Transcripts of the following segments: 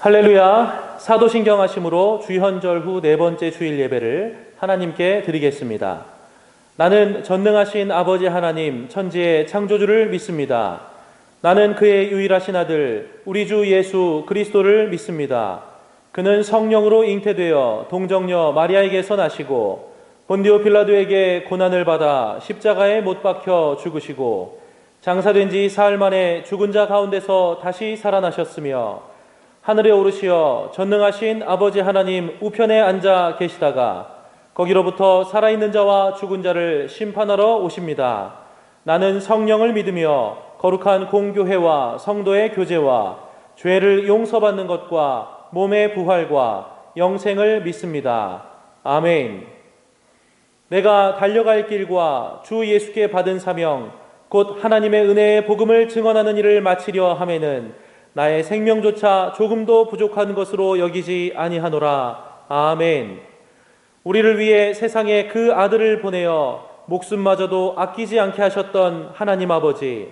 할렐루야. 사도신경 하심으로 주현절 후 네 번째 주일 예배를 하나님께 드리겠습니다. 나는 전능하신 아버지 하나님 천지의 창조주를 믿습니다. 나는 그의 유일하신 아들 우리 주 예수 그리스도를 믿습니다. 그는 성령으로 잉태되어 동정녀 마리아에게서 나시고 본디오 빌라도에게 고난을 받아 십자가에 못 박혀 죽으시고 장사된 지 사흘 만에 죽은 자 가운데서 다시 살아나셨으며 하늘에 오르시어 전능하신 아버지 하나님 우편에 앉아 계시다가 거기로부터 살아있는 자와 죽은 자를 심판하러 오십니다. 나는 성령을 믿으며 거룩한 공교회와 성도의 교제와 죄를 용서받는 것과 몸의 부활과 영생을 믿습니다. 아멘. 내가 달려갈 길과 주 예수께 받은 사명 곧 하나님의 은혜의 복음을 증언하는 일을 마치려 하매는 나의 생명조차 조금도 부족한 것으로 여기지 아니하노라. 아멘. 우리를 위해 세상에 그 아들을 보내어 목숨마저도 아끼지 않게 하셨던 하나님 아버지,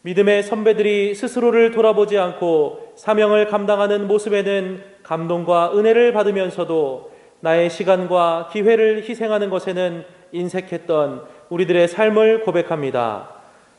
믿음의 선배들이 스스로를 돌아보지 않고 사명을 감당하는 모습에는 감동과 은혜를 받으면서도 나의 시간과 기회를 희생하는 것에는 인색했던 우리들의 삶을 고백합니다.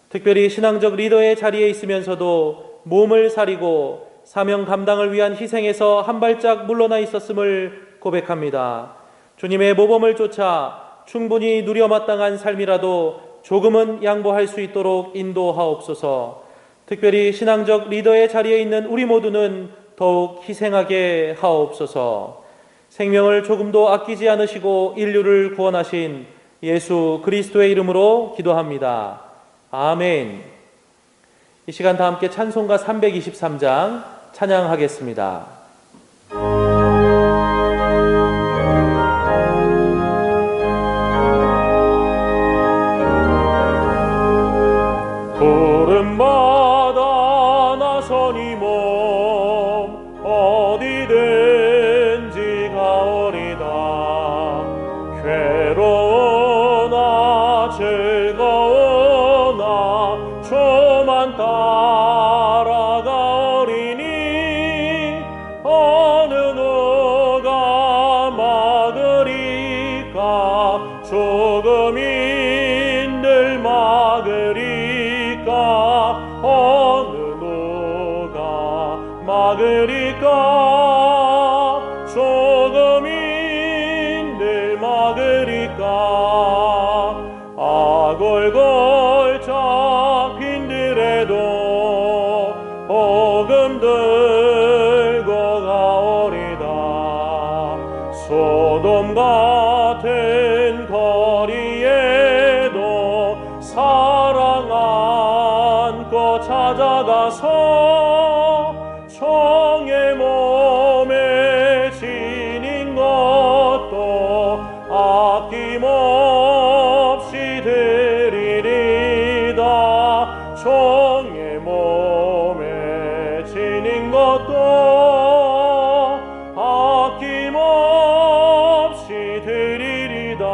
특별히 신앙적 리더의 자리에 있으면서도 몸을 사리고 사명 감당을 위한 희생에서 한 발짝 물러나 있었음을 고백합니다. 주님의 모범을 쫓아 충분히 누려 마땅한 삶이라도 조금은 양보할 수 있도록 인도하옵소서. 특별히 신앙적 리더의 자리에 있는 우리 모두는 더욱 희생하게 하옵소서. 생명을 조금도 아끼지 않으시고 인류를 구원하신 예수 그리스도의 이름으로 기도합니다. 아멘. 이 시간 다 함께 찬송가 323장 찬양하겠습니다. 푸른바다 나서니 몸 어디든지 가오리다. 괴로우나 즐거우나 조만 따라가오리니 어느 누가 막으리까. 조금인들 막으리까. 어느 누가 막으리까. 조금인들 막으리까. 아골골 잡힌들에도 복음 들고 가오리다. 소돔 같은 거리에도 사랑 안고 찾아가서 청의 몸에 지닌 것도 아낌없이 드리리다. 청의 몸에 지닌 것도 아낌없이 드리리다.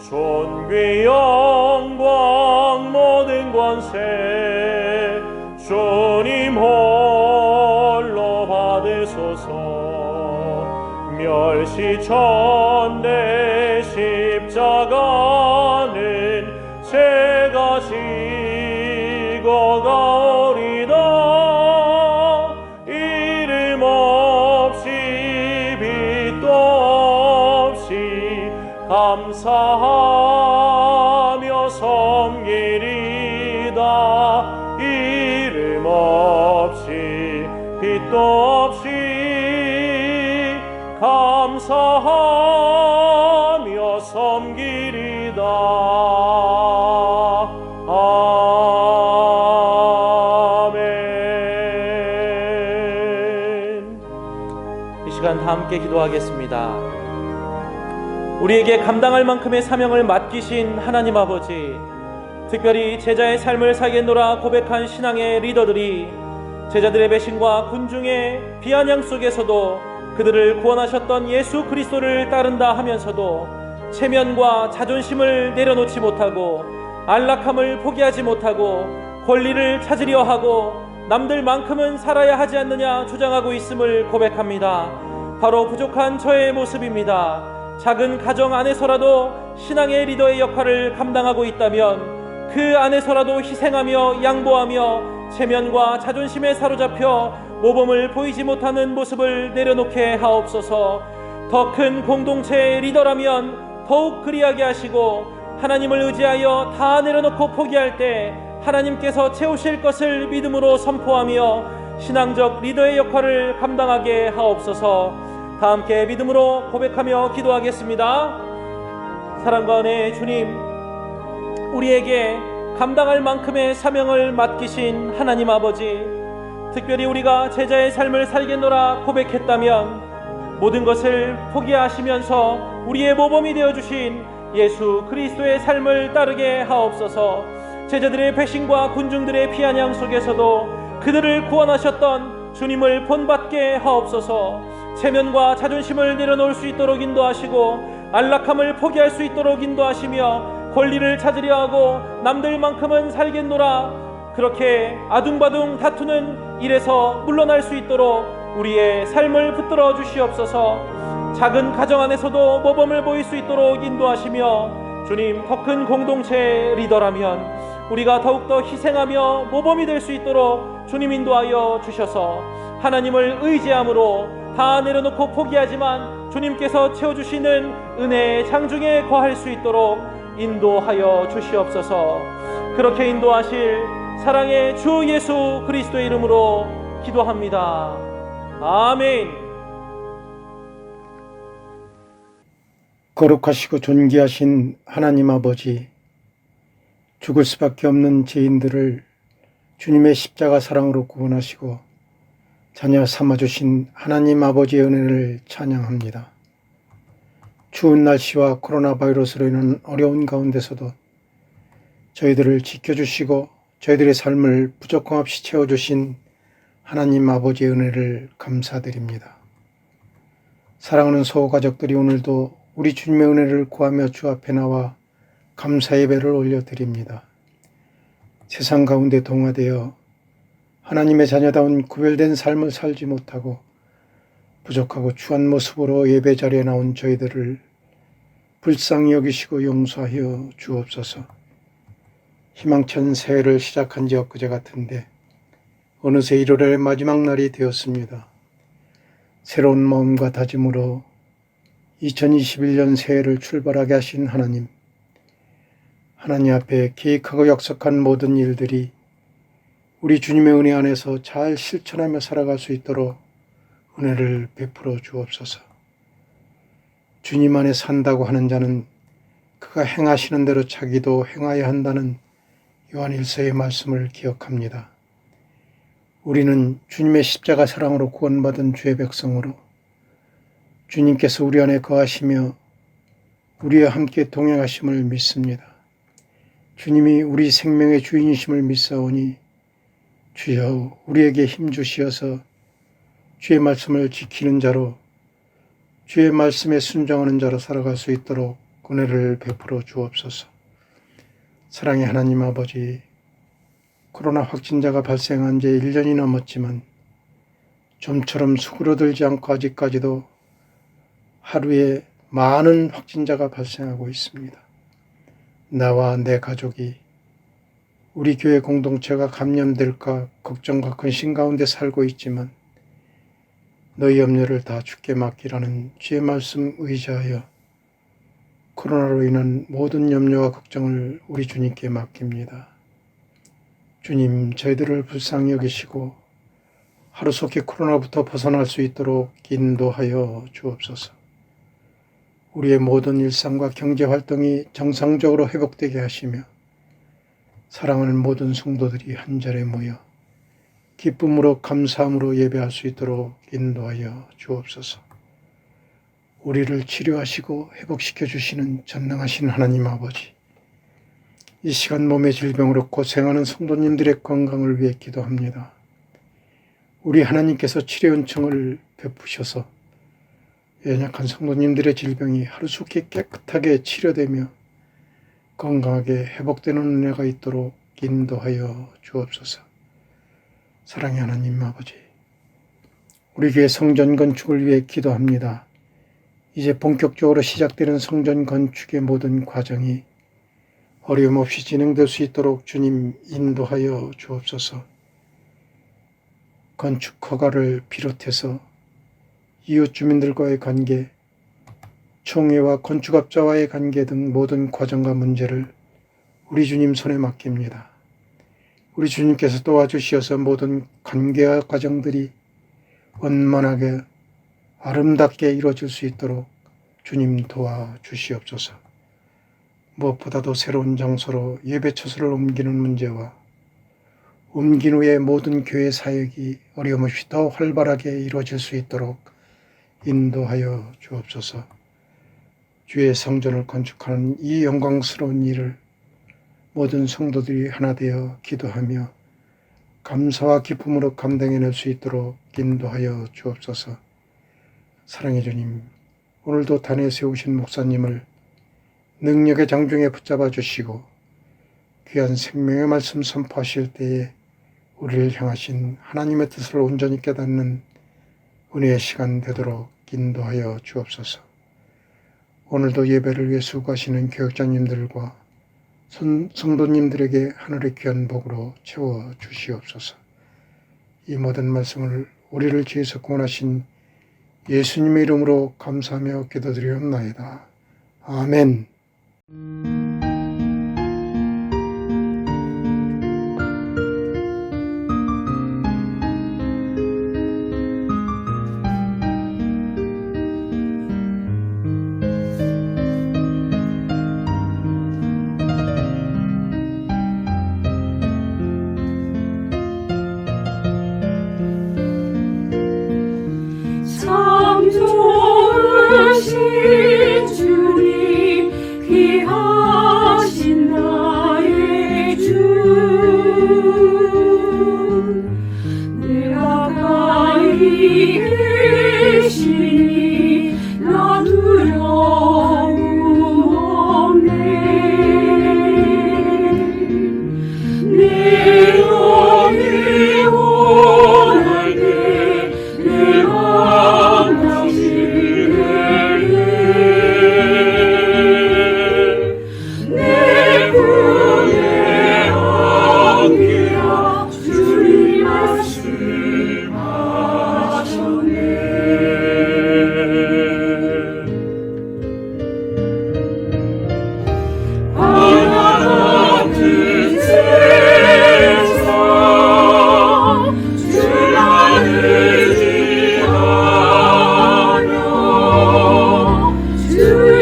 존귀 영광 모든 권세 주님 홀로 받으소서. 멸시천대 십자가는 제가 지고 가오리다. 이름 없이 빛도 없이 감사하며 섬기리다. 이름 없이 빛도 없이 감사하며 섬기리다. 아멘. 이 시간 다 함께 기도하겠습니다. 우리에게 감당할 만큼의 사명을 맡기신 하나님 아버지, 특별히 제자의 삶을 살겠노라 고백한 신앙의 리더들이 제자들의 배신과 군중의 비아냥 속에서도 그들을 구원하셨던 예수 그리스도를 따른다 하면서도 체면과 자존심을 내려놓지 못하고 안락함을 포기하지 못하고 권리를 찾으려 하고 남들만큼은 살아야 하지 않느냐 주장하고 있음을 고백합니다. 바로 부족한 저의 모습입니다. 작은 가정 안에서라도 신앙의 리더의 역할을 감당하고 있다면 그 안에서라도 희생하며 양보하며 체면과 자존심에 사로잡혀 모범을 보이지 못하는 모습을 내려놓게 하옵소서. 더 큰 공동체의 리더라면 더욱 그리하게 하시고 하나님을 의지하여 다 내려놓고 포기할 때 하나님께서 채우실 것을 믿음으로 선포하며 신앙적 리더의 역할을 감당하게 하옵소서. 다 함께 믿음으로 고백하며 기도하겠습니다. 사랑과 은혜의 주님, 우리에게 감당할 만큼의 사명을 맡기신 하나님 아버지, 특별히 우리가 제자의 삶을 살겠노라 고백했다면 모든 것을 포기하시면서 우리의 모범이 되어주신 예수 그리스도의 삶을 따르게 하옵소서. 제자들의 배신과 군중들의 비아냥 속에서도 그들을 구원하셨던 주님을 본받게 하옵소서. 체면과 자존심을 내려놓을 수 있도록 인도하시고 안락함을 포기할 수 있도록 인도하시며 권리를 찾으려 하고 남들만큼은 살겠노라 그렇게 아둥바둥 다투는 일에서 물러날 수 있도록 우리의 삶을 붙들어 주시옵소서. 작은 가정 안에서도 모범을 보일 수 있도록 인도하시며 주님, 더 큰 공동체의 리더라면 우리가 더욱더 희생하며 모범이 될 수 있도록 주님 인도하여 주셔서 하나님을 의지함으로 다 내려놓고 포기하지만 주님께서 채워주시는 은혜의 장중에 거할 수 있도록 인도하여 주시옵소서. 그렇게 인도하실 사랑의 주 예수 그리스도의 이름으로 기도합니다. 아멘. 거룩하시고 존귀하신 하나님 아버지, 죽을 수밖에 없는 죄인들을 주님의 십자가 사랑으로 구원하시고 자녀 삼아주신 하나님 아버지의 은혜를 찬양합니다. 추운 날씨와 코로나 바이러스로 인한 어려운 가운데서도 저희들을 지켜주시고 저희들의 삶을 부족함 없이 채워주신 하나님 아버지의 은혜를 감사드립니다. 사랑하는 소가족들이 오늘도 우리 주님의 은혜를 구하며 주 앞에 나와 감사 예배를 올려드립니다. 세상 가운데 동화되어 하나님의 자녀다운 구별된 삶을 살지 못하고 부족하고 추한 모습으로 예배 자리에 나온 저희들을 불쌍히 여기시고 용서하여 주옵소서. 희망찬 새해를 시작한 지 엊그제 같은데 어느새 1월의 마지막 날이 되었습니다. 새로운 마음과 다짐으로 2021년 새해를 출발하게 하신 하나님, 하나님 앞에 계획하고 약속한 모든 일들이 우리 주님의 은혜 안에서 잘 실천하며 살아갈 수 있도록 은혜를 베풀어 주옵소서. 주님 안에 산다고 하는 자는 그가 행하시는 대로 자기도 행하여야 한다는 요한일서의 말씀을 기억합니다. 우리는 주님의 십자가 사랑으로 구원받은 주의 백성으로 주님께서 우리 안에 거하시며 우리와 함께 동행하심을 믿습니다. 주님이 우리 생명의 주인이심을 믿사오니 주여 우리에게 힘 주시어서 주의 말씀을 지키는 자로 주의 말씀에 순종하는 자로 살아갈 수 있도록 은혜를 베풀어 주옵소서. 사랑의 하나님 아버지, 코로나 확진자가 발생한 지 1년이 넘었지만 좀처럼 수그러들지 않고 아직까지도 하루에 많은 확진자가 발생하고 있습니다. 나와 내 가족이 우리 교회 공동체가 감염될까 걱정과 근심 가운데 살고 있지만 너희 염려를 다 주께 맡기라는 주의 말씀 의지하여 코로나로 인한 모든 염려와 걱정을 우리 주님께 맡깁니다. 주님, 저희들을 불쌍히 여기시고 하루속히 코로나부터 벗어날 수 있도록 인도하여 주옵소서. 우리의 모든 일상과 경제활동이 정상적으로 회복되게 하시며 사랑하는 모든 성도들이 한자리에 모여 기쁨으로 감사함으로 예배할 수 있도록 인도하여 주옵소서. 우리를 치료하시고 회복시켜 주시는 전능하신 하나님 아버지, 이 시간 몸의 질병으로 고생하는 성도님들의 건강을 위해 기도합니다. 우리 하나님께서 치료 은총을 베푸셔서 연약한 성도님들의 질병이 하루속히 깨끗하게 치료되며 건강하게 회복되는 은혜가 있도록 인도하여 주옵소서. 사랑의 하나님 아버지, 우리 교회 성전 건축을 위해 기도합니다. 이제 본격적으로 시작되는 성전 건축의 모든 과정이 어려움 없이 진행될 수 있도록 주님 인도하여 주옵소서. 건축 허가를 비롯해서 이웃 주민들과의 관계, 총회와 건축업자와의 관계 등 모든 과정과 문제를 우리 주님 손에 맡깁니다. 우리 주님께서 도와주시어서 모든 관계와 과정들이 원만하게 아름답게 이루어질 수 있도록 주님 도와주시옵소서. 무엇보다도 새로운 장소로 예배처소를 옮기는 문제와 옮긴 후에 모든 교회 사역이 어려움 없이 더 활발하게 이루어질 수 있도록 인도하여 주옵소서. 주의 성전을 건축하는 이 영광스러운 일을 모든 성도들이 하나 되어 기도하며 감사와 기쁨으로 감당해낼 수 있도록 인도하여 주옵소서. 사랑의 주님, 오늘도 단에 세우신 목사님을 능력의 장중에 붙잡아 주시고 귀한 생명의 말씀 선포하실 때에 우리를 향하신 하나님의 뜻을 온전히 깨닫는 은혜의 시간 되도록 인도하여 주옵소서. 오늘도 예배를 위해 수고하시는 교역자님들과 성도님들에게 하늘의 귀한 복으로 채워 주시옵소서. 이 모든 말씀을 우리를 지혜서 구원하신 예수님의 이름으로 감사하며 기도드리옵나이다. 아멘. 참 좋으신 주님 귀하신 나의 주 늘 가까이 계시니 나 두려움 없네. 내 영이 원할 때 내가 내 품에 안기라 주님 말씀하셨네. 하나 같은 세상 주만 의지하며 주의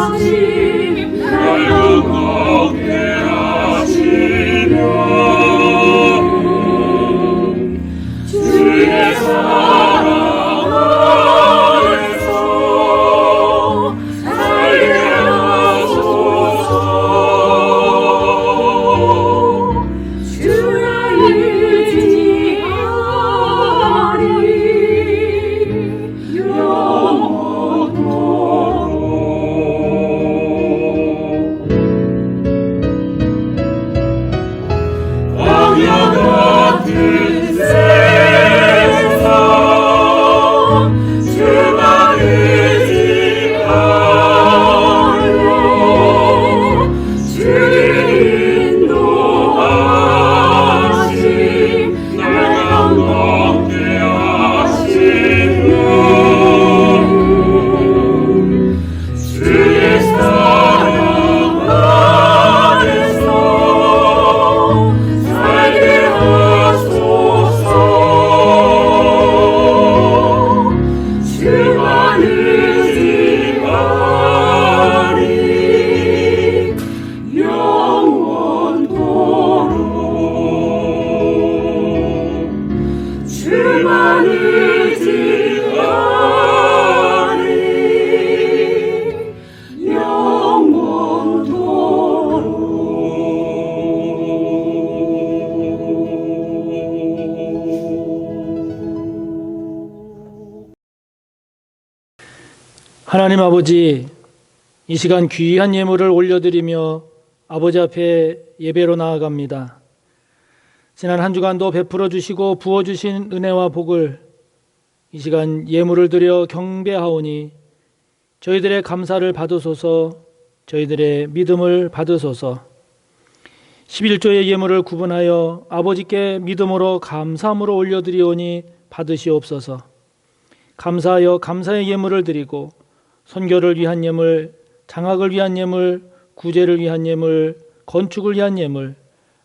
인도하심 날 영겁게 하시며 주의 사랑 안에서 살게 하소서. 주의 의지하리 영원토록. 광야 같은 세상 주만 의지하며 주의 인도하심 날 영겁게 하시며 주의 사랑 안에서 살게 하소서. 주만 의지하리 영원 하나님 아버지, 이 시간 귀한 예물을 올려드리며 아버지 앞에 예배로 나아갑니다. 지난 한 주간도 베풀어 주시고 부어주신 은혜와 복을 이 시간 예물을 드려 경배하오니 저희들의 감사를 받으소서, 저희들의 믿음을 받으소서. 11조의 예물을 구분하여 아버지께 믿음으로 감사함으로 올려드리오니 받으시옵소서. 감사하여 감사의 예물을 드리고 선교를 위한 예물, 장학을 위한 예물, 구제를 위한 예물, 건축을 위한 예물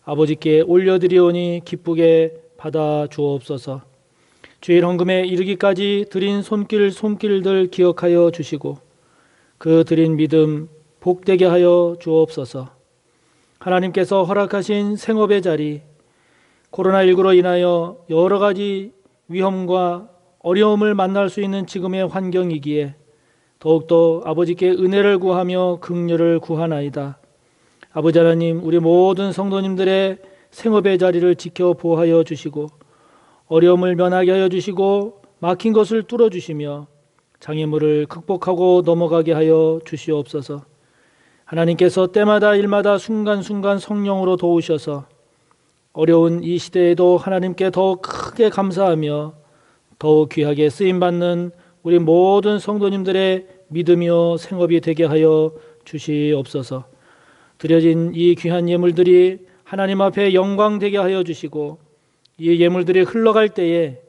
아버지께 올려드리오니 기쁘게 받아 주옵소서. 주일 헌금에 이르기까지 드린 손길들 기억하여 주시고 그 드린 믿음 복되게 하여 주옵소서. 하나님께서 허락하신 생업의 자리, 코로나19로 인하여 여러 가지 위험과 어려움을 만날 수 있는 지금의 환경이기에 더욱더 아버지께 은혜를 구하며 긍휼을 구하나이다. 아버지 하나님, 우리 모든 성도님들의 생업의 자리를 지켜 보호하여 주시고 어려움을 면하게 하여 주시고 막힌 것을 뚫어주시며 장애물을 극복하고 넘어가게 하여 주시옵소서. 하나님께서 때마다 일마다 순간순간 성령으로 도우셔서 어려운 이 시대에도 하나님께 더 크게 감사하며 더욱 귀하게 쓰임받는 우리 모든 성도님들의 믿음이요 생업이 되게 하여 주시옵소서. 드려진 이 귀한 예물들이 하나님 앞에 영광되게 하여 주시고 이 예물들이 흘러갈 때에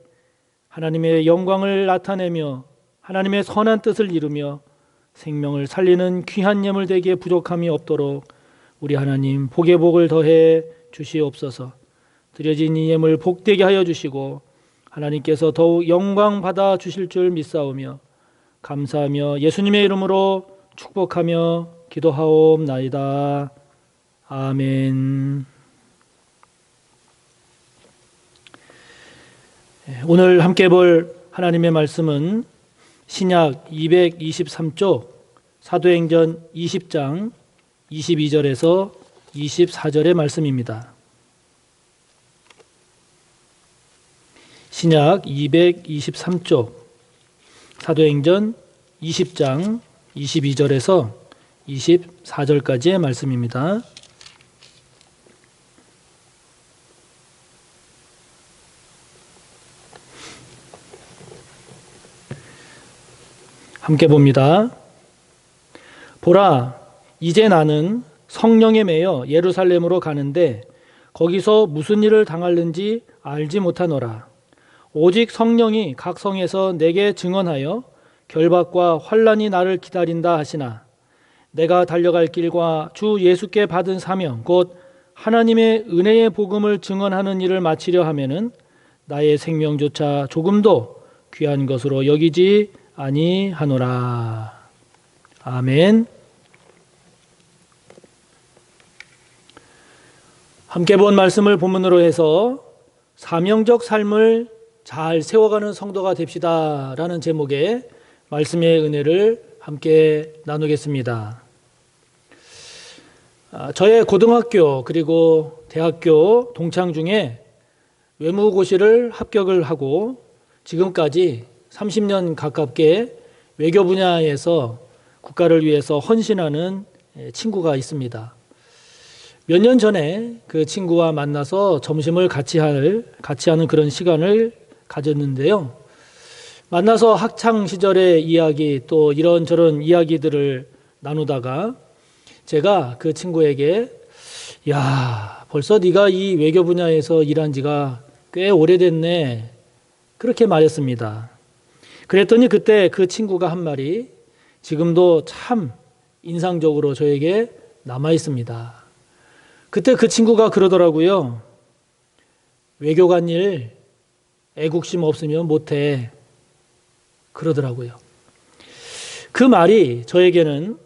하나님의 영광을 나타내며 하나님의 선한 뜻을 이루며 생명을 살리는 귀한 예물 되기에 부족함이 없도록 우리 하나님 복의 복을 더해 주시옵소서. 드려진 이 예물 복되게 하여 주시고 하나님께서 더욱 영광 받아 주실 줄 믿사오며 감사하며 예수님의 이름으로 축복하며 기도하옵나이다. 아멘. 오늘 함께 볼 하나님의 말씀은 신약 223쪽 사도행전 20장 22절에서 24절의 말씀입니다. 신약 223쪽 사도행전 20장 22절에서 24절까지의 말씀입니다. 함께 봅니다. 보라, 이제 나는 성령에 매여 예루살렘으로 가는데 거기서 무슨 일을 당할는지 알지 못하노라. 오직 성령이 각 성에서 내게 증언하여 결박과 환난이 나를 기다린다 하시나 내가 달려갈 길과 주 예수께 받은 사명 곧 하나님의 은혜의 복음을 증언하는 일을 마치려 하면은 나의 생명조차 조금도 귀한 것으로 여기지 아니하노라. 아멘. 함께 본 말씀을 본문으로 해서 사명적 삶을 잘 세워가는 성도가 됩시다 라는 제목의 말씀의 은혜를 함께 나누겠습니다. 저의 고등학교 그리고 대학교 동창 중에 외무고시를 합격을 하고 지금까지 30년 가깝게 외교 분야에서 국가를 위해서 헌신하는 친구가 있습니다. 몇 년 전에 그 친구와 만나서 점심을 같이 하는 그런 시간을 가졌는데요. 만나서 학창 시절의 이야기 또 이런저런 이야기들을 나누다가 제가 그 친구에게 야, 벌써 네가 이 외교 분야에서 일한 지가 꽤 오래됐네. 그렇게 말했습니다. 그랬더니 그때 그 친구가 한 말이 지금도 참 인상적으로 저에게 남아 있습니다. 그때 그 친구가 그러더라고요. 외교관 일 애국심 없으면 못해. 그러더라고요. 그 말이 저에게는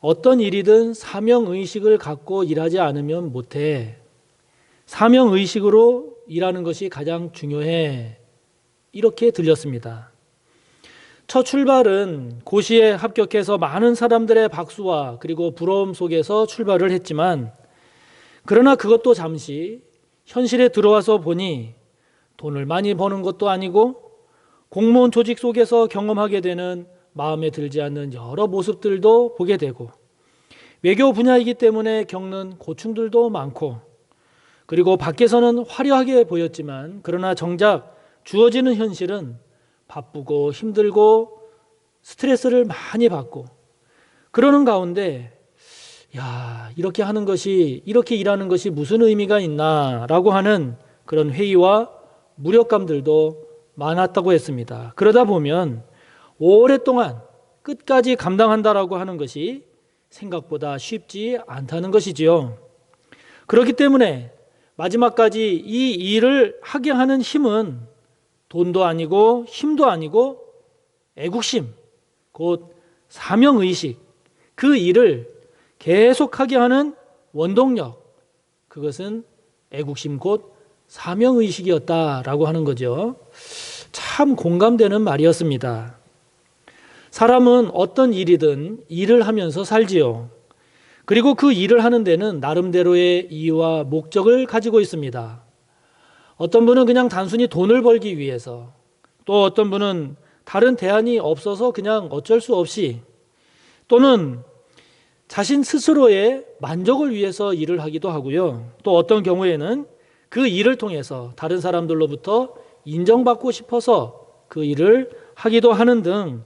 어떤 일이든 사명의식을 갖고 일하지 않으면 못해. 사명의식으로 일하는 것이 가장 중요해. 이렇게 들렸습니다. 첫 출발은 고시에 합격해서 많은 사람들의 박수와 그리고 부러움 속에서 출발을 했지만 그러나 그것도 잠시 현실에 들어와서 보니 돈을 많이 버는 것도 아니고 공무원 조직 속에서 경험하게 되는 마음에 들지 않는 여러 모습들도 보게 되고, 외교 분야이기 때문에 겪는 고충들도 많고, 그리고 밖에서는 화려하게 보였지만 그러나 정작 주어지는 현실은 바쁘고 힘들고 스트레스를 많이 받고, 그러는 가운데 이렇게 하는 것이, 이렇게 일하는 것이 무슨 의미가 있나라고 하는 그런 회의와 무력감들도 많았다고 했습니다. 그러다 보면 오랫동안 끝까지 감당한다라고 하는 것이 생각보다 쉽지 않다는 것이지요. 그렇기 때문에 마지막까지 이 일을 하게 하는 힘은 돈도 아니고 힘도 아니고 애국심, 곧 사명의식, 그 일을 계속하게 하는 원동력, 그것은 애국심 곧 사명의식이었다라고 하는 거죠. 참 공감되는 말이었습니다. 사람은 어떤 일이든 일을 하면서 살지요. 그리고 그 일을 하는 데는 나름대로의 이유와 목적을 가지고 있습니다. 어떤 분은 그냥 단순히 돈을 벌기 위해서, 또 어떤 분은 다른 대안이 없어서 그냥 어쩔 수 없이, 또는 자신 스스로의 만족을 위해서 일을 하기도 하고요. 또 어떤 경우에는 그 일을 통해서 다른 사람들로부터 인정받고 싶어서 그 일을 하기도 하는 등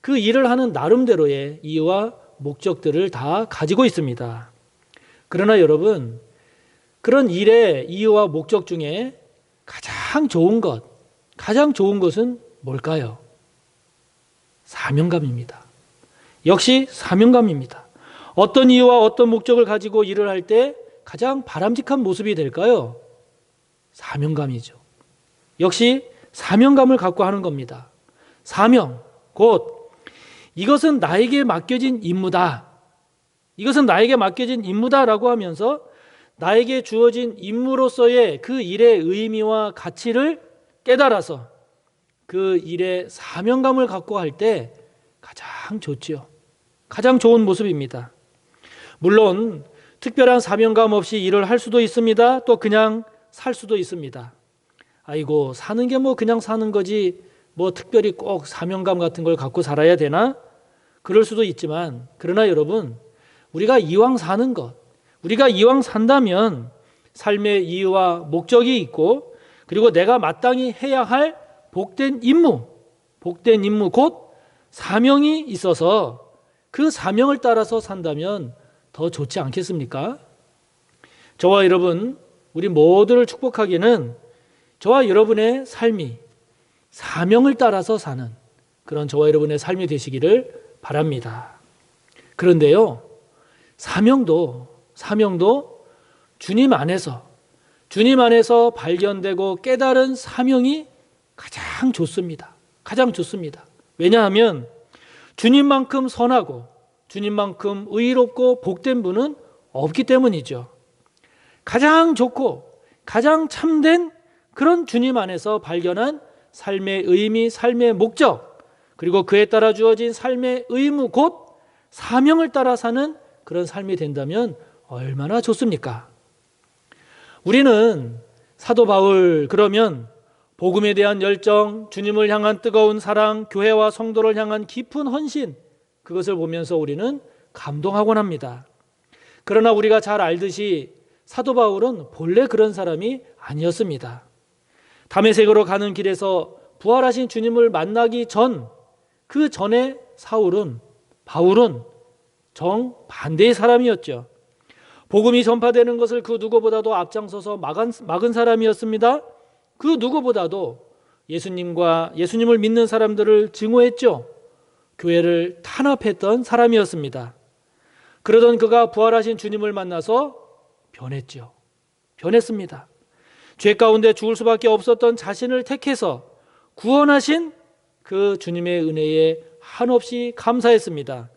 그 일을 하는 나름대로의 이유와 목적들을 다 가지고 있습니다. 그러나 여러분, 그런 일의 이유와 목적 중에 가장 좋은 것은 뭘까요? 사명감입니다. 역시 사명감입니다. 어떤 이유와 어떤 목적을 가지고 일을 할 때 가장 바람직한 모습이 될까요? 사명감이죠. 역시 사명감을 갖고 하는 겁니다. 사명, 곧 이것은 나에게 맡겨진 임무다. 이것은 나에게 맡겨진 임무다라고 하면서 나에게 주어진 임무로서의 그 일의 의미와 가치를 깨달아서 그 일의 사명감을 갖고 할 때 가장 좋지요. 가장 좋은 모습입니다. 물론 특별한 사명감 없이 일을 할 수도 있습니다. 또 그냥 살 수도 있습니다. 아이고, 사는 게 뭐 그냥 사는 거지 뭐 특별히 꼭 사명감 같은 걸 갖고 살아야 되나? 그럴 수도 있지만, 그러나 여러분, 우리가 이왕 사는 것, 우리가 이왕 산다면 삶의 이유와 목적이 있고, 그리고 내가 마땅히 해야 할 복된 임무 곧 사명이 있어서 그 사명을 따라서 산다면 더 좋지 않겠습니까? 저와 여러분, 우리 모두를 축복하기는 저와 여러분의 삶이 사명을 따라서 사는 그런 저와 여러분의 삶이 되시기를 바랍니다. 그런데요, 사명도 주님 안에서 발견되고 깨달은 사명이 가장 좋습니다. 가장 좋습니다. 왜냐하면 주님만큼 선하고 주님만큼 의롭고 복된 분은 없기 때문이죠. 가장 좋고 가장 참된 그런 주님 안에서 발견한 삶의 의미, 삶의 목적, 그리고 그에 따라 주어진 삶의 의무, 곧 사명을 따라 사는 그런 삶이 된다면 얼마나 좋습니까? 우리는 사도 바울, 그러면 복음에 대한 열정, 주님을 향한 뜨거운 사랑, 교회와 성도를 향한 깊은 헌신, 그것을 보면서 우리는 감동하곤 합니다. 그러나 우리가 잘 알듯이 사도 바울은 본래 그런 사람이 아니었습니다. 다메섹으로 가는 길에서 부활하신 주님을 만나기 전, 그 전에 바울은 정반대의 사람이었죠. 복음이 전파되는 것을 그 누구보다도 앞장서서 막은 사람이었습니다. 그 누구보다도 예수님을 믿는 사람들을 증오했죠. 교회를 탄압했던 사람이었습니다. 그러던 그가 부활하신 주님을 만나서 변했습니다. 죄 가운데 죽을 수밖에 없었던 자신을 택해서 구원하신 그 주님의 은혜에 한없이 감사했습니다.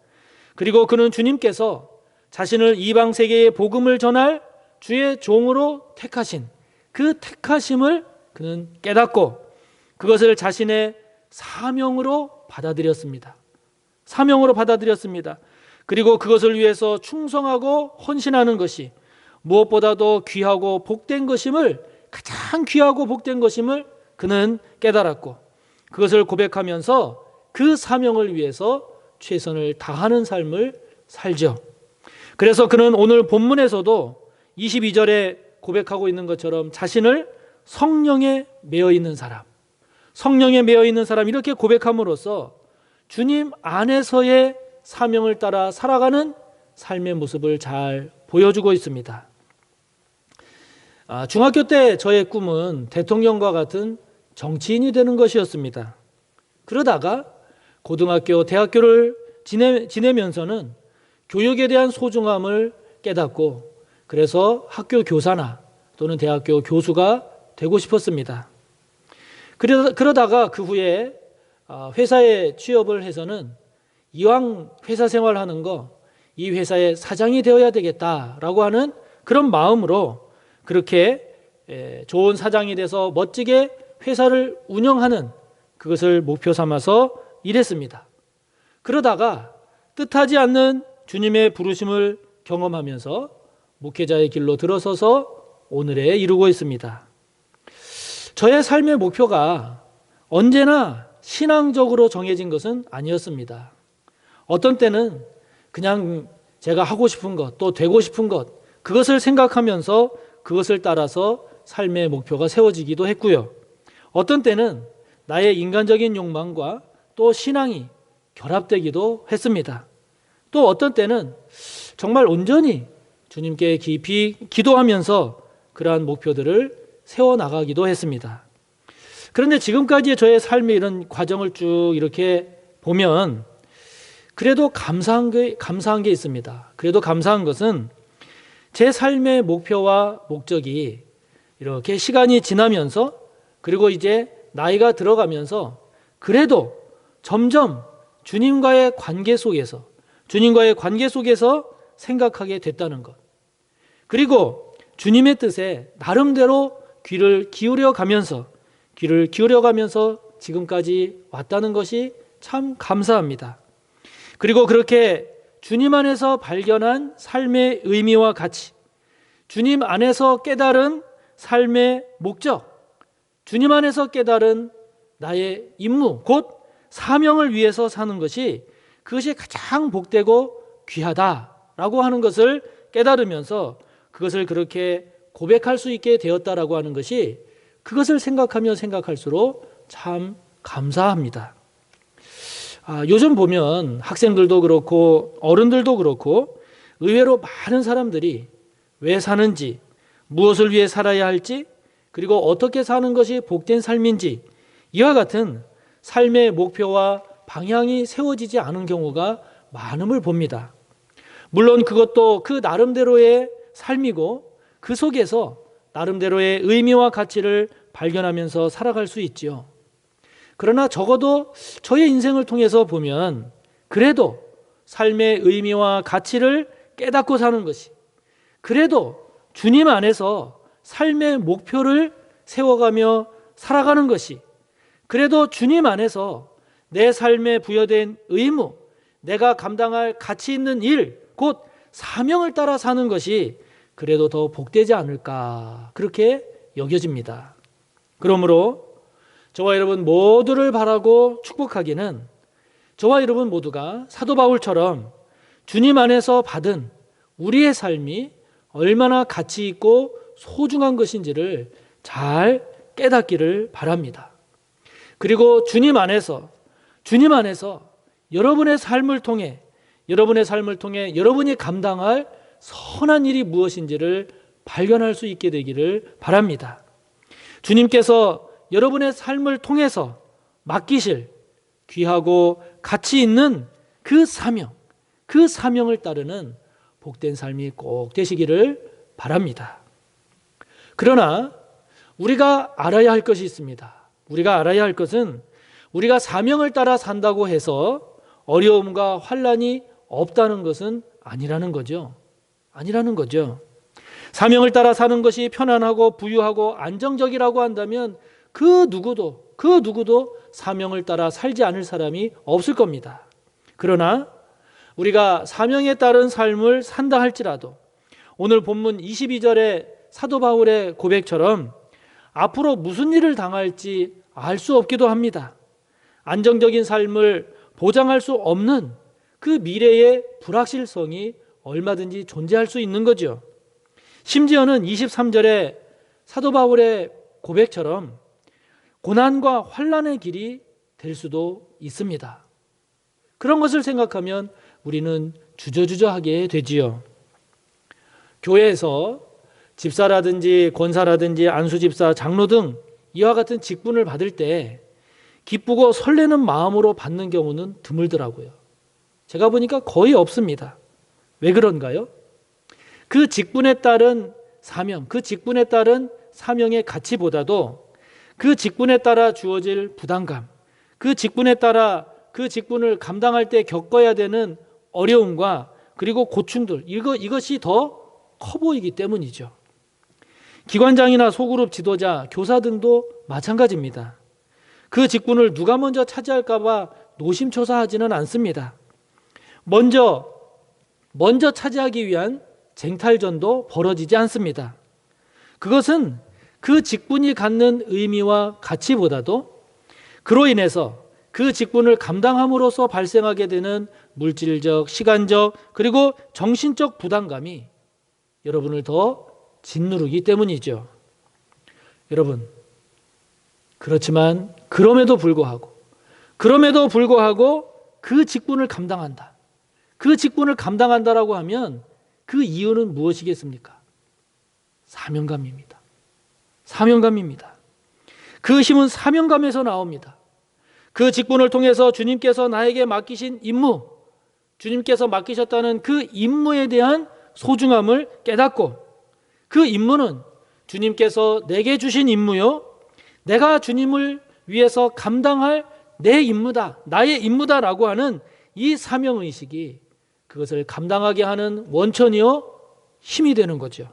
그리고 그는 주님께서 자신을 이방 세계에 복음을 전할 주의 종으로 택하신 그 택하심을 그는 깨닫고 그것을 자신의 사명으로 받아들였습니다. 그리고 그것을 위해서 충성하고 헌신하는 것이 무엇보다도 귀하고 복된 것임을, 가장 귀하고 복된 것임을 그는 깨달았고, 그것을 고백하면서 그 사명을 위해서 최선을 다하는 삶을 살죠. 그래서 그는 오늘 본문에서도 22절에 고백하고 있는 것처럼 자신을 성령에 매여 있는 사람, 성령에 매여 있는 사람, 이렇게 고백함으로써 주님 안에서의 사명을 따라 살아가는 삶의 모습을 잘 보여주고 있습니다. 중학교 때 저의 꿈은 대통령과 같은 정치인이 되는 것이었습니다. 그러다가 고등학교, 대학교를 지내면서는 교육에 대한 소중함을 깨닫고 그래서 학교 교사나 또는 대학교 교수가 되고 싶었습니다. 그러다가 그 후에 회사에 취업을 해서는 이왕 회사 생활하는 거 이 회사의 사장이 되어야 되겠다라고 하는 그런 마음으로 그렇게 좋은 사장이 돼서 멋지게 회사를 운영하는 그것을 목표 삼아서 일했습니다. 그러다가 뜻하지 않는 주님의 부르심을 경험하면서 목회자의 길로 들어서서 오늘에 이루고 있습니다. 저의 삶의 목표가 언제나 신앙적으로 정해진 것은 아니었습니다. 어떤 때는 그냥 제가 하고 싶은 것, 또 되고 싶은 것, 그것을 생각하면서 그것을 따라서 삶의 목표가 세워지기도 했고요. 어떤 때는 나의 인간적인 욕망과 또 신앙이 결합되기도 했습니다. 또 어떤 때는 정말 온전히 주님께 깊이 기도하면서 그러한 목표들을 세워나가기도 했습니다. 그런데 지금까지의 저의 삶의 이런 과정을 쭉 이렇게 보면 그래도 감사한 게 있습니다. 그래도 감사한 것은 제 삶의 목표와 목적이 이렇게 시간이 지나면서 그리고 이제 나이가 들어가면서 그래도 점점 주님과의 관계 속에서 생각하게 됐다는 것. 그리고 주님의 뜻에 나름대로 귀를 기울여 가면서 지금까지 왔다는 것이 참 감사합니다. 그리고 그렇게 주님 안에서 발견한 삶의 의미와 가치, 주님 안에서 깨달은 삶의 목적, 주님 안에서 깨달은 나의 임무, 곧 사명을 위해서 사는 것이 그것이 가장 복되고 귀하다라고 하는 것을 깨달으면서 그것을 그렇게 고백할 수 있게 되었다라고 하는 것이 그것을 생각하면 생각할수록 참 감사합니다. 요즘 보면 학생들도 그렇고 어른들도 그렇고 의외로 많은 사람들이 왜 사는지, 무엇을 위해 살아야 할지, 그리고 어떻게 사는 것이 복된 삶인지 이와 같은 삶의 목표와 방향이 세워지지 않은 경우가 많음을 봅니다. 물론 그것도 그 나름대로의 삶이고 그 속에서 나름대로의 의미와 가치를 발견하면서 살아갈 수 있지요. 그러나 적어도 저의 인생을 통해서 보면 그래도 삶의 의미와 가치를 깨닫고 사는 것이, 그래도 주님 안에서 삶의 목표를 세워가며 살아가는 것이, 그래도 주님 안에서 내 삶에 부여된 의무, 내가 감당할 가치 있는 일, 곧 사명을 따라 사는 것이 그래도 더 복되지 않을까, 그렇게 여겨집니다. 그러므로 저와 여러분 모두를 바라고 축복하기는 저와 여러분 모두가 사도 바울처럼 주님 안에서 받은 우리의 삶이 얼마나 가치 있고 소중한 것인지를 잘 깨닫기를 바랍니다. 그리고 주님 안에서 여러분의 삶을 통해 여러분이 감당할 선한 일이 무엇인지를 발견할 수 있게 되기를 바랍니다. 주님께서 여러분의 삶을 통해서 맡기실 귀하고 가치 있는 그 사명을 따르는 복된 삶이 꼭 되시기를 바랍니다. 그러나 우리가 알아야 할 것이 있습니다. 우리가 알아야 할 것은 우리가 사명을 따라 산다고 해서 어려움과 환난이 없다는 것은 아니라는 거죠. 사명을 따라 사는 것이 편안하고 부유하고 안정적이라고 한다면 그 누구도 사명을 따라 살지 않을 사람이 없을 겁니다. 그러나 우리가 사명에 따른 삶을 산다 할지라도 오늘 본문 22절의 사도 바울의 고백처럼 앞으로 무슨 일을 당할지 알 수 없기도 합니다. 안정적인 삶을 보장할 수 없는 그 미래의 불확실성이 얼마든지 존재할 수 있는 거죠. 심지어는 23절에 사도 바울의 고백처럼 고난과 환난의 길이 될 수도 있습니다. 그런 것을 생각하면 우리는 주저주저하게 되지요. 교회에서 집사라든지 권사라든지 안수집사, 장로 등 이와 같은 직분을 받을 때 기쁘고 설레는 마음으로 받는 경우는 드물더라고요. 제가 보니까 거의 없습니다. 왜 그런가요? 그 직분에 따른 사명, 그 직분에 따른 사명의 가치보다도 그 직분에 따라 주어질 부담감, 그 직분에 따라 그 직분을 감당할 때 겪어야 되는 어려움과 그리고 고충들, 이것이 더 커 보이기 때문이죠. 기관장이나 소그룹 지도자, 교사 등도 마찬가지입니다. 그 직분을 누가 먼저 차지할까 봐 노심초사하지는 않습니다. 먼저 차지하기 위한 쟁탈전도 벌어지지 않습니다. 그것은 그 직분이 갖는 의미와 가치보다도 그로 인해서 그 직분을 감당함으로써 발생하게 되는 물질적, 시간적, 그리고 정신적 부담감이 여러분을 더 짓누르기 때문이죠. 여러분, 그렇지만 그럼에도 불구하고 그 직분을 감당한다. 그 직분을 감당한다라고 하면 그 이유는 무엇이겠습니까? 사명감입니다. 사명감입니다. 그 힘은 사명감에서 나옵니다. 그 직분을 통해서 주님께서 나에게 맡기신 임무, 주님께서 맡기셨다는 그 임무에 대한 소중함을 깨닫고 그 임무는 주님께서 내게 주신 임무요, 내가 주님을 위해서 감당할 내 임무다, 나의 임무다라고 하는 이 사명의식이 그것을 감당하게 하는 원천이요 힘이 되는 거죠.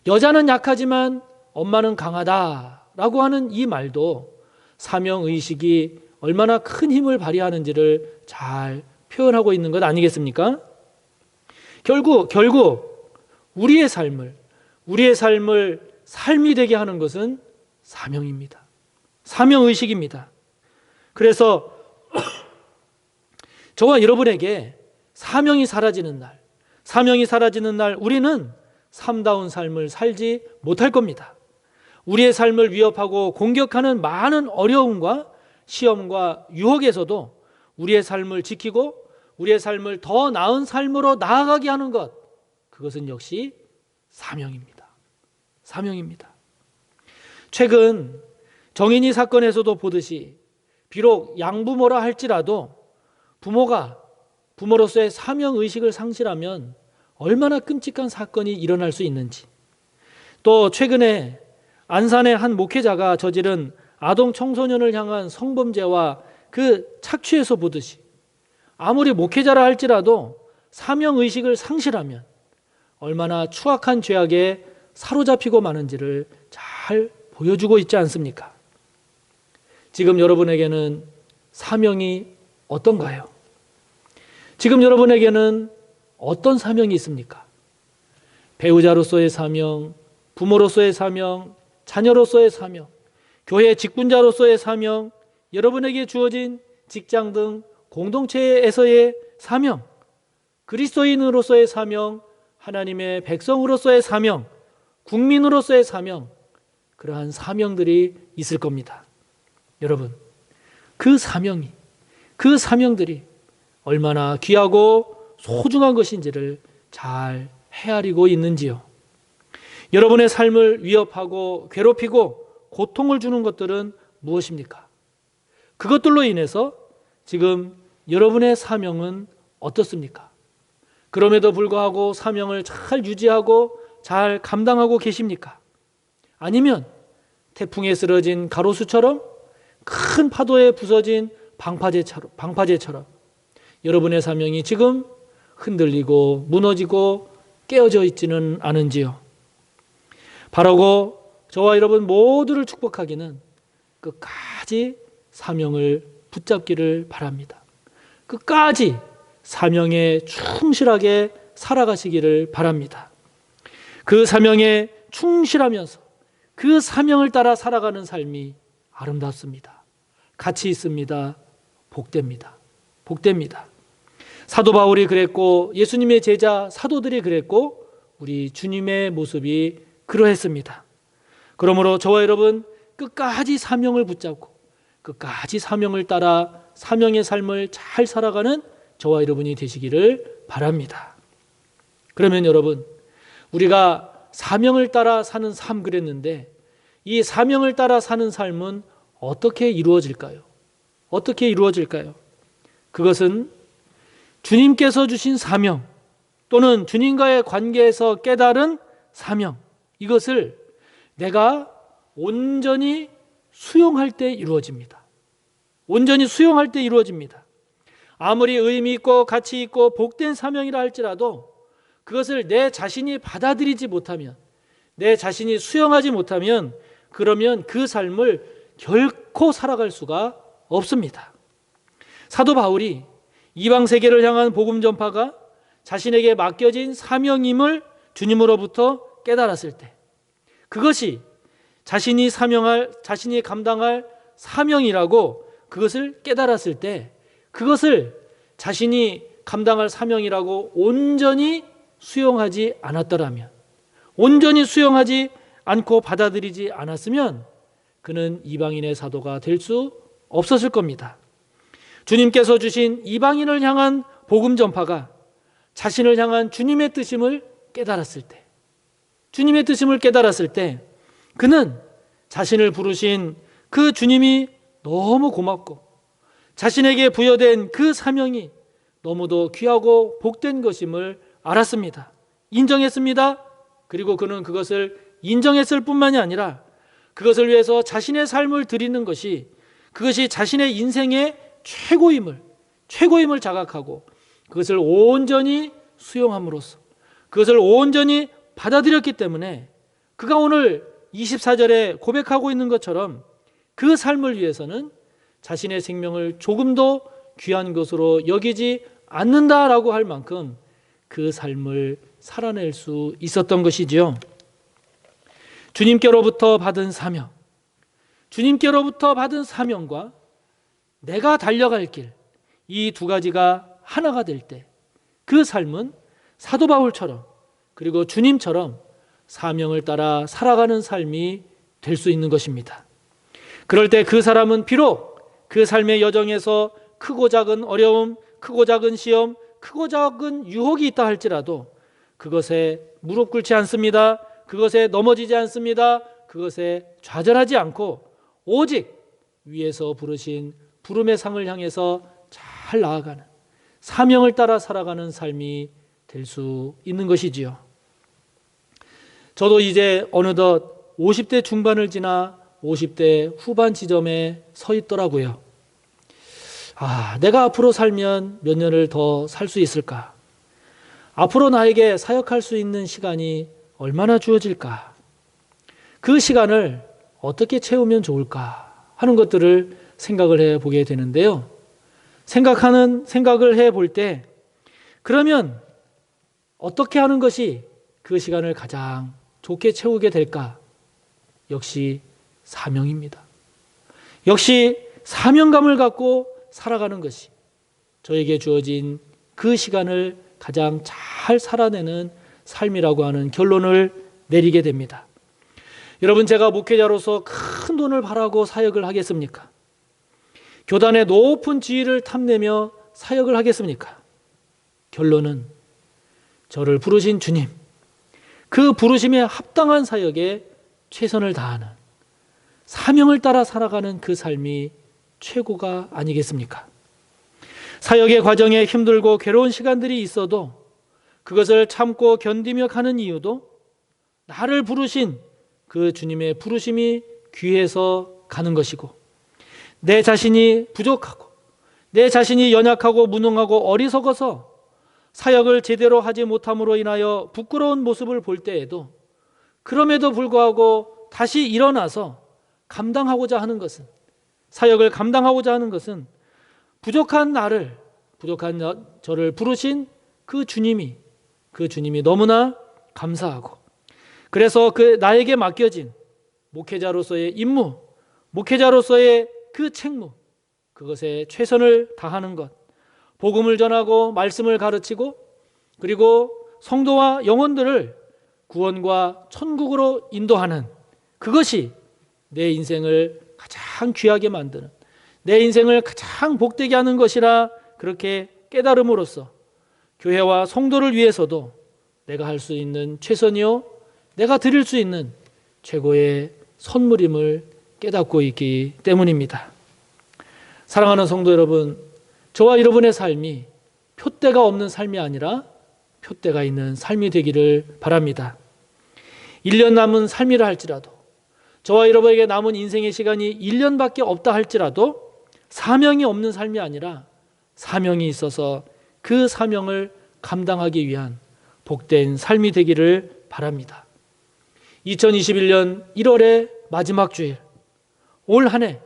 여자는 약하지만 엄마는 강하다라고 하는 이 말도 사명의식이 얼마나 큰 힘을 발휘하는지를 잘 표현하고 있는 것 아니겠습니까? 결국 우리의 삶을 삶이 되게 하는 것은 사명입니다. 사명의식입니다. 그래서 저와 여러분에게 사명이 사라지는 날 우리는 삶다운 삶을 살지 못할 겁니다. 우리의 삶을 위협하고 공격하는 많은 어려움과 시험과 유혹에서도 우리의 삶을 지키고 우리의 삶을 더 나은 삶으로 나아가게 하는 것, 그것은 역시 사명입니다. 사명입니다. 최근 정인이 사건에서도 보듯이 비록 양부모라 할지라도 부모가 부모로서의 사명의식을 상실하면 얼마나 끔찍한 사건이 일어날 수 있는지, 또 최근에 안산의 한 목회자가 저지른 아동 청소년을 향한 성범죄와 그 착취에서 보듯이 아무리 목회자라 할지라도 사명의식을 상실하면 얼마나 추악한 죄악에 사로잡히고 마는지를 잘 보여주고 있지 않습니까? 지금 여러분에게는 사명이 어떤가요? 지금 여러분에게는 어떤 사명이 있습니까? 배우자로서의 사명, 부모로서의 사명, 자녀로서의 사명, 교회 직분자로서의 사명, 여러분에게 주어진 직장 등 공동체에서의 사명, 그리스도인으로서의 사명, 하나님의 백성으로서의 사명, 국민으로서의 사명, 그러한 사명들이 있을 겁니다. 여러분, 그 사명들이 얼마나 귀하고 소중한 것인지를 잘 헤아리고 있는지요. 여러분의 삶을 위협하고 괴롭히고 고통을 주는 것들은 무엇입니까? 그것들로 인해서 지금 여러분의 사명은 어떻습니까? 그럼에도 불구하고 사명을 잘 유지하고 잘 감당하고 계십니까? 아니면 태풍에 쓰러진 가로수처럼, 큰 파도에 부서진 방파제처럼 여러분의 사명이 지금 흔들리고 무너지고 깨어져 있지는 않은지요? 바라고 저와 여러분 모두를 축복하기는 끝까지 사명을 붙잡기를 바랍니다. 끝까지 사명에 충실하게 살아가시기를 바랍니다. 그 사명에 충실하면서 그 사명을 따라 살아가는 삶이 아름답습니다. 같이 있습니다. 복됩니다. 복됩니다. 사도 바울이 그랬고 예수님의 제자 사도들이 그랬고 우리 주님의 모습이 그러했습니다. 그러므로 저와 여러분 끝까지 사명을 붙잡고 끝까지 사명을 따라 사명의 삶을 잘 살아가는 저와 여러분이 되시기를 바랍니다. 그러면 여러분, 우리가 사명을 따라 사는 삶 그랬는데 이 사명을 따라 사는 삶은 어떻게 이루어질까요? 어떻게 이루어질까요? 그것은 주님께서 주신 사명 또는 주님과의 관계에서 깨달은 사명, 이것을 내가 온전히 수용할 때 이루어집니다. 온전히 수용할 때 이루어집니다. 아무리 의미 있고 가치 있고 복된 사명이라 할지라도 그것을 내 자신이 받아들이지 못하면, 내 자신이 수용하지 못하면 그러면 그 삶을 결코 살아갈 수가 없습니다. 사도 바울이 이방 세계를 향한 복음 전파가 자신에게 맡겨진 사명임을 주님으로부터 깨달았을 때, 그것이 자신이 감당할 사명이라고 그것을 깨달았을 때, 그것을 자신이 감당할 사명이라고 온전히 수용하지 않았더라면, 온전히 수용하지 않고 받아들이지 않았으면 그는 이방인의 사도가 될 수 없었을 겁니다. 주님께서 주신 이방인을 향한 복음 전파가 자신을 향한 주님의 뜻임을 깨달았을 때, 주님의 뜻임을 깨달았을 때 그는 자신을 부르신 그 주님이 너무 고맙고 자신에게 부여된 그 사명이 너무도 귀하고 복된 것임을 알았습니다. 인정했습니다. 그리고 그는 그것을 인정했을 뿐만이 아니라 그것을 위해서 자신의 삶을 드리는 것이, 그것이 자신의 인생의 최고임을 자각하고 그것을 온전히 수용함으로써 그것을 온전히 받아들였기 때문에 그가 오늘 24절에 고백하고 있는 것처럼 그 삶을 위해서는 자신의 생명을 조금도 귀한 것으로 여기지 않는다라고 할 만큼 그 삶을 살아낼 수 있었던 것이지요. 주님께로부터 받은 사명, 주님께로부터 받은 사명과 내가 달려갈 길, 이 두 가지가 하나가 될 때 그 삶은 사도 바울처럼 그리고 주님처럼 사명을 따라 살아가는 삶이 될 수 있는 것입니다. 그럴 때 그 사람은 비록 그 삶의 여정에서 크고 작은 어려움, 크고 작은 시험, 크고 작은 유혹이 있다 할지라도 그것에 무릎 꿇지 않습니다. 그것에 넘어지지 않습니다. 그것에 좌절하지 않고 오직 위에서 부르신 부름의 상을 향해서 잘 나아가는, 사명을 따라 살아가는 삶이 될 수 있는 것이지요. 저도 이제 어느덧 50대 중반을 지나 50대 후반 지점에 서 있더라고요. 내가 앞으로 살면 몇 년을 더 살 수 있을까? 앞으로 나에게 사역할 수 있는 시간이 얼마나 주어질까? 그 시간을 어떻게 채우면 좋을까? 하는 것들을 생각을 해보게 되는데요. 생각을 해볼 때 그러면 어떻게 하는 것이 그 시간을 가장 좋게 채우게 될까? 역시 사명입니다. 역시 사명감을 갖고 살아가는 것이 저에게 주어진 그 시간을 가장 잘 살아내는 삶이라고 하는 결론을 내리게 됩니다. 여러분, 제가 목회자로서 큰 돈을 바라고 사역을 하겠습니까? 교단의 높은 지위를 탐내며 사역을 하겠습니까? 결론은 저를 부르신 주님, 그 부르심에 합당한 사역에 최선을 다하는, 사명을 따라 살아가는 그 삶이 최고가 아니겠습니까? 사역의 과정에 힘들고 괴로운 시간들이 있어도 그것을 참고 견디며 가는 이유도 나를 부르신 그 주님의 부르심이 귀해서 가는 것이고, 내 자신이 부족하고 내 자신이 연약하고 무능하고 어리석어서 사역을 제대로 하지 못함으로 인하여 부끄러운 모습을 볼 때에도 그럼에도 불구하고 다시 일어나서 감당하고자 하는 것은, 사역을 감당하고자 하는 것은 부족한 저를 부르신 그 주님이 너무나 감사하고, 그래서 나에게 맡겨진 목회자로서의 임무, 목회자로서의 그 책무, 그것에 최선을 다하는 것, 복음을 전하고 말씀을 가르치고 그리고 성도와 영혼들을 구원과 천국으로 인도하는 그것이 내 인생을 가장 귀하게 만드는, 내 인생을 가장 복되게 하는 것이라 그렇게 깨달음으로써 교회와 성도를 위해서도 내가 할 수 있는 최선이요 내가 드릴 수 있는 최고의 선물임을 깨닫고 있기 때문입니다. 사랑하는 성도 여러분, 저와 여러분의 삶이 표대가 없는 삶이 아니라 표대가 있는 삶이 되기를 바랍니다. 1년 남은 삶이라 할지라도, 저와 여러분에게 남은 인생의 시간이 1년밖에 없다 할지라도 사명이 없는 삶이 아니라 사명이 있어서 그 사명을 감당하기 위한 복된 삶이 되기를 바랍니다. 2021년 1월의 마지막 주일, 올 한 해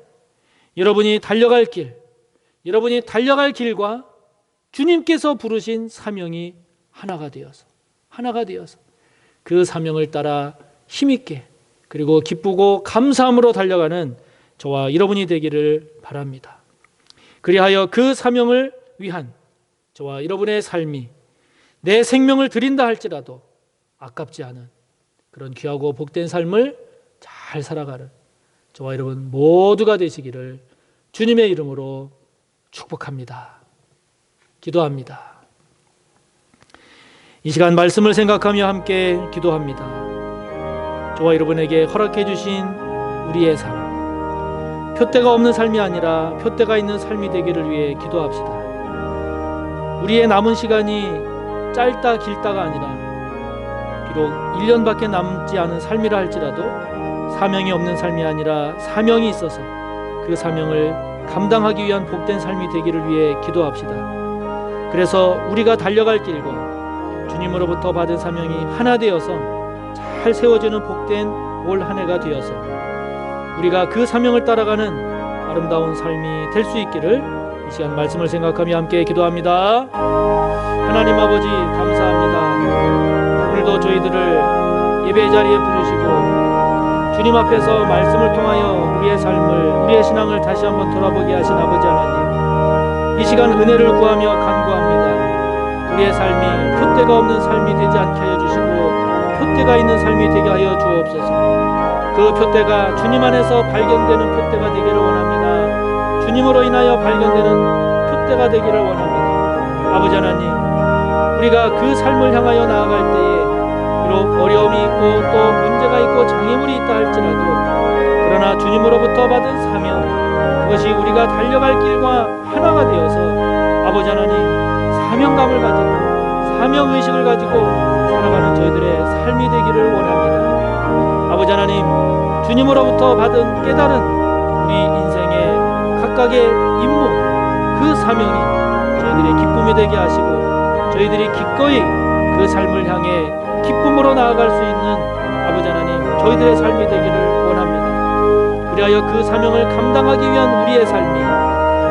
여러분이 달려갈 길, 여러분이 달려갈 길과 주님께서 부르신 사명이 하나가 되어서 그 사명을 따라 힘있게 그리고 기쁘고 감사함으로 달려가는 저와 여러분이 되기를 바랍니다. 그리하여 그 사명을 위한 저와 여러분의 삶이 내 생명을 드린다 할지라도 아깝지 않은 그런 귀하고 복된 삶을 잘 살아가는 저와 여러분 모두가 되시기를 주님의 이름으로 축복합니다. 기도합니다. 이 시간 말씀을 생각하며 함께 기도합니다. 저와 여러분에게 허락해 주신 우리의 삶, 표대가 없는 삶이 아니라 표대가 있는 삶이 되기를 위해 기도합시다. 우리의 남은 시간이 짧다 길다가 아니라 비록 1년밖에 남지 않은 삶이라 할지라도 사명이 없는 삶이 아니라 사명이 있어서 그 사명을 감당하기 위한 복된 삶이 되기를 위해 기도합시다. 그래서 우리가 달려갈 길과 주님으로부터 받은 사명이 하나 되어서 잘 세워지는 복된 올 한 해가 되어서 우리가 그 사명을 따라가는 아름다운 삶이 될 수 있기를 이 시간 말씀을 생각하며 함께 기도합니다. 하나님 아버지 감사합니다. 오늘도 저희들을 예배 자리에 부르시고 주님 앞에서 말씀을 통하여 우리의 삶을, 우리의 신앙을 다시 한번 돌아보게 하신 아버지 하나님, 이 시간 은혜를 구하며 간구합니다. 우리의 삶이 표대가 없는 삶이 되지 않게 하여 주시고 표대가 있는 삶이 되게 하여 주옵소서. 그 표대가 주님 안에서 발견되는 표대가 되기를 원합니다. 주님으로 인하여 발견되는 표대가 되기를 원합니다. 아버지 하나님, 우리가 그 삶을 향하여 나아갈 때에 비록 어려움이 있고 또 문제가 있고 장애물이 있다 할지라도 그러나 주님으로부터 받은 사명, 그것이 우리가 달려갈 길과 하나가 되어서 아버지 하나님 사명감을 가지고 사명의식을 가지고 살아가는 저희들의 삶이 되기를 원합니다. 아버지 하나님, 주님으로부터 받은 깨달은 우리 인생의 각각의 임무, 그 사명이 저희들의 기쁨이 되게 하시고 저희들이 기꺼이 그 삶을 향해 기쁨으로 나아갈 수 있는 아버지 하나님 저희들의 삶이 되기를 원합니다. 그리하여 그 사명을 감당하기 위한 우리의 삶이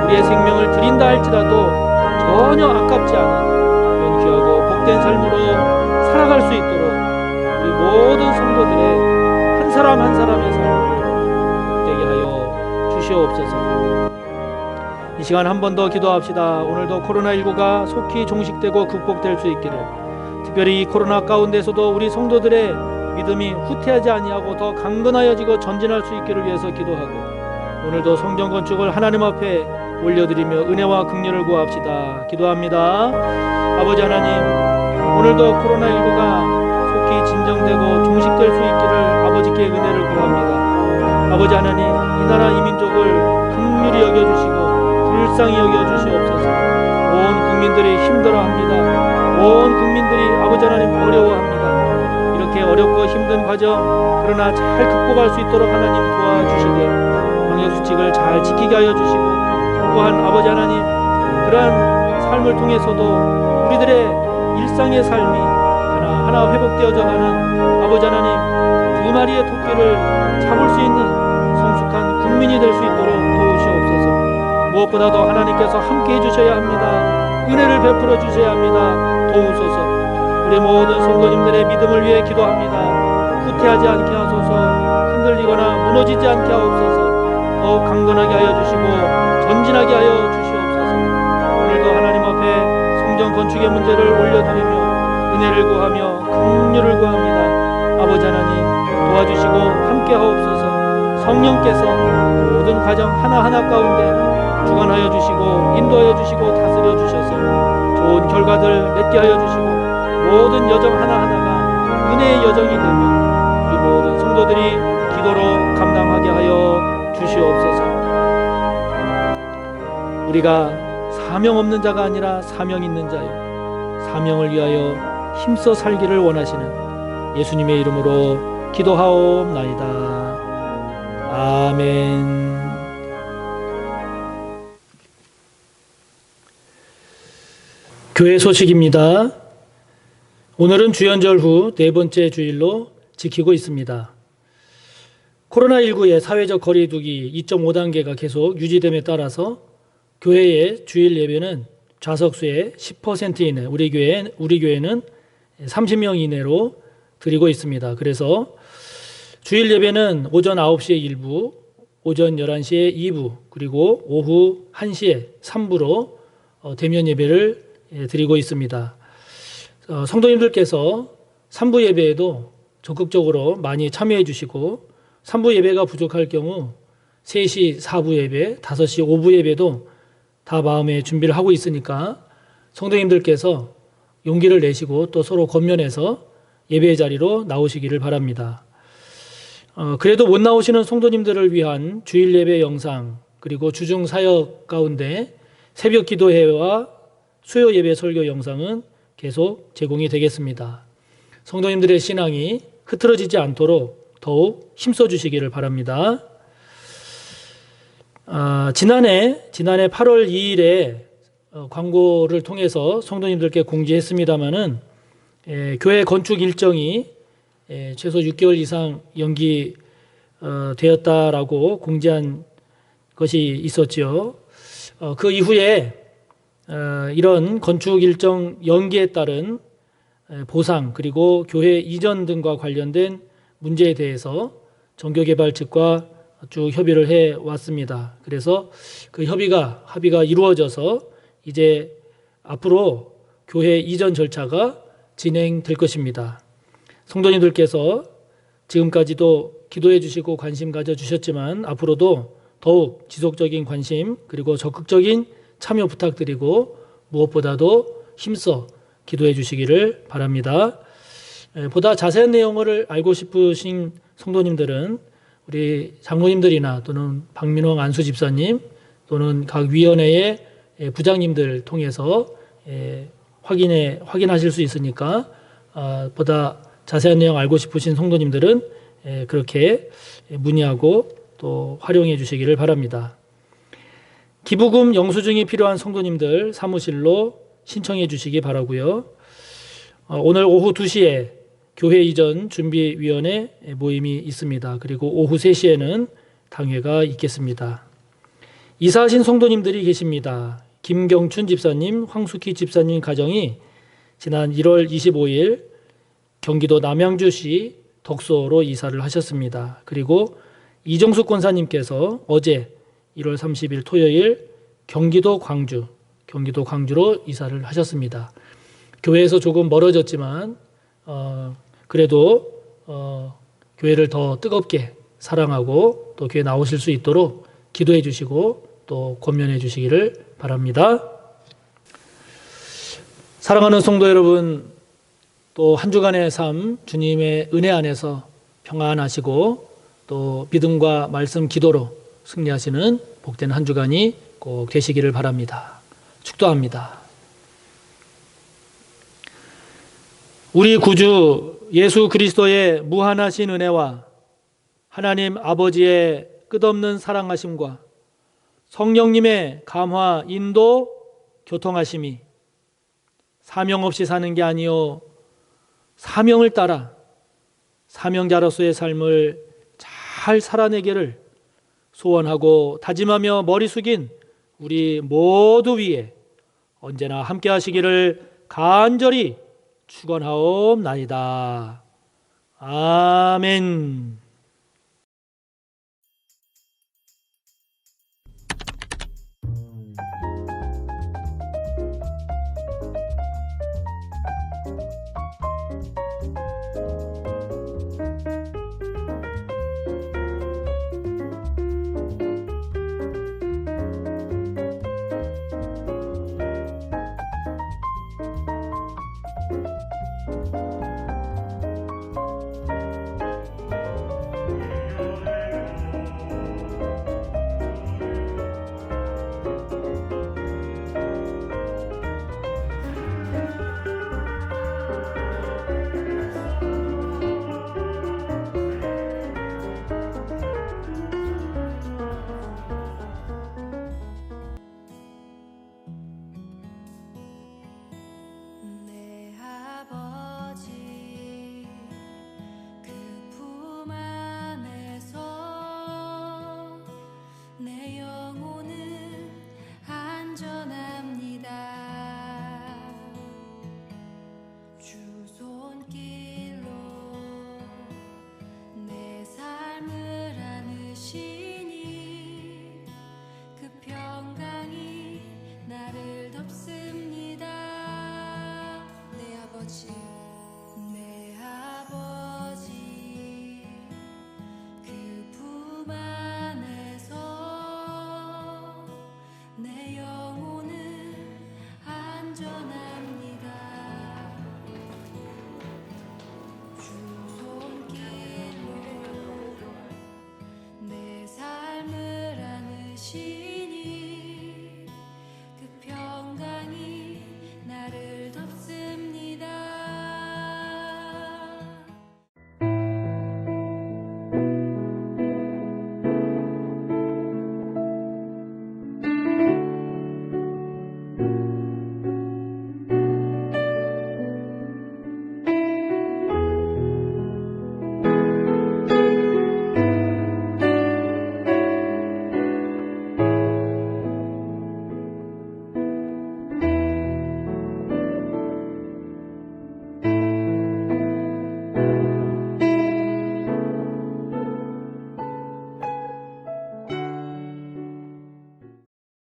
우리의 생명을 드린다 할지라도 전혀 아깝지 않은 그런 귀하고 복된 삶으로 살아갈 수 있도록 우리 모든 성도들의 한 사람 한 사람의 삶을 복되게 하여 주시옵소서. 이 시간 한 번 더 기도합시다. 오늘도 코로나19가 속히 종식되고 극복될 수 있기를, 특별히 이 코로나 가운데서도 우리 성도들의 믿음이 후퇴하지 아니하고 더 강건하여지고 전진할 수 있기를 위해서 기도하고, 오늘도 성전 건축을 하나님 앞에 올려드리며 은혜와 긍휼을 구합시다. 기도합니다. 아버지 하나님, 오늘도 코로나19가 속히 진정되고 종식될 수 있기를 아버지께 은혜를 구합니다. 아버지 하나님, 이 나라 이 민족을 긍휼히 여겨주시고 불쌍히 여겨주시옵소서. 온 국민들이 힘들어합니다. 온 국민들이 아버지 하나님 어려워합니다. 이렇게 어렵고 힘든 과정, 그러나 잘 극복할 수 있도록 하나님 도와주시되 방역수칙을 잘 지키게 하여 주시고, 또한 아버지 하나님 그러한 삶을 통해서도 우리들의 일상의 삶이 하나하나 회복되어져 가는 아버지 하나님 두 마리의 토끼를 잡을 수 있는 성숙한 국민이 될 수 있도록 도우시옵소서. 무엇보다도 하나님께서 함께 해주셔야 합니다. 은혜를 베풀어 주셔야 합니다. 도우소서. 우리 모든 성도님들의 믿음을 위해 기도합니다. 후퇴하지 않게 하소서. 흔들리거나 무너지지 않게 하옵소서. 더욱 강건하게 하여 주시고 전진하게 하여 주시옵소서. 오늘도 하나님 앞에 성전 건축의 문제를 올려드리며 은혜를 구하며 긍휼을 구합니다. 아버지 하나님 도와주시고 함께 하옵소서. 성령께서 모든 과정 하나하나 가운데 주관하여 주시고 인도하여 주시고 다스려 주셔서 좋은 결과들 맺게 하여 주시고 모든 여정 하나하나가 은혜의 여정이 되며 우리 모든 성도들이 기도로 감당하게 하여 주시옵소서. 우리가 사명 없는 자가 아니라 사명 있는 자요 사명을 위하여 힘써 살기를 원하시는 예수님의 이름으로 기도하옵나이다. 아멘. 교회 소식입니다. 오늘은 주연절 후 네 번째 주일로 지키고 있습니다. 코로나19의 사회적 거리두기 2.5단계가 계속 유지됨에 따라서 교회의 주일 예배는 좌석수의 10% 이내, 우리 교회는 30명 이내로 드리고 있습니다. 그래서 주일 예배는 오전 9시에 1부, 오전 11시에 2부, 그리고 오후 1시에 3부로 대면 예배를 드리고 있습니다. 성도님들께서 3부 예배에도 적극적으로 많이 참여해 주시고 3부 예배가 부족할 경우 3시 4부 예배, 5시 5부 예배도 다 마음의 준비를 하고 있으니까 성도님들께서 용기를 내시고 또 서로 권면해서 예배의 자리로 나오시기를 바랍니다. 그래도 못 나오시는 성도님들을 위한 주일 예배 영상 그리고 주중 사역 가운데 새벽 기도회와 수요 예배 설교 영상은 계속 제공이 되겠습니다. 성도님들의 신앙이 흐트러지지 않도록 더욱 힘써 주시기를 바랍니다. 지난해 8월 2일에 광고를 통해서 성도님들께 공지했습니다마는 교회 건축 일정이 최소 6개월 이상 연기 되었다라고 공지한 것이 있었죠. 그 이후에 이런 건축 일정 연기에 따른 보상 그리고 교회 이전 등과 관련된 문제에 대해서 정교개발 측과 쭉 협의를 해 왔습니다. 그래서 그 합의가 이루어져서 이제 앞으로 교회 이전 절차가 진행될 것입니다. 성도님들께서 지금까지도 기도해 주시고 관심 가져 주셨지만 앞으로도 더욱 지속적인 관심 그리고 적극적인 참여 부탁드리고 무엇보다도 힘써 기도해 주시기를 바랍니다. 보다 자세한 내용을 알고 싶으신 성도님들은 우리 장로님들이나 또는 박민홍 안수 집사님 또는 각 위원회의 부장님들 통해서 확인하실 수 있으니까 보다 자세한 내용 알고 싶으신 성도님들은 그렇게 문의하고 또 활용해 주시기를 바랍니다. 기부금 영수증이 필요한 성도님들 사무실로 신청해 주시기 바라고요. 오늘 오후 2시에 교회 이전 준비위원회 모임이 있습니다. 그리고 오후 3시에는 당회가 있겠습니다. 이사하신 성도님들이 계십니다. 김경춘 집사님, 황숙희 집사님 가정이 지난 1월 25일 경기도 남양주시 덕소로 이사를 하셨습니다. 그리고 이정숙 권사님께서 어제 1월 30일 토요일 경기도 광주로 이사를 하셨습니다. 교회에서 조금 멀어졌지만 그래도 교회를 더 뜨겁게 사랑하고 또 교회 나오실 수 있도록 기도해 주시고 또 권면해 주시기를 바랍니다. 사랑하는 성도 여러분, 또 한 주간의 삶 주님의 은혜 안에서 평안하시고 또 믿음과 말씀 기도로 승리하시는 복된 한 주간이 꼭 되시기를 바랍니다. 축도합니다. 우리 구주 예수 그리스도의 무한하신 은혜와 하나님 아버지의 끝없는 사랑하심과 성령님의 감화, 인도, 교통하심이 사명 없이 사는 게 아니요 사명을 따라 사명자로서의 삶을 잘 살아내기를 소원하고 다짐하며 머리 숙인 우리 모두 위에 언제나 함께 하시기를 간절히 축원하옵나이다. 아멘.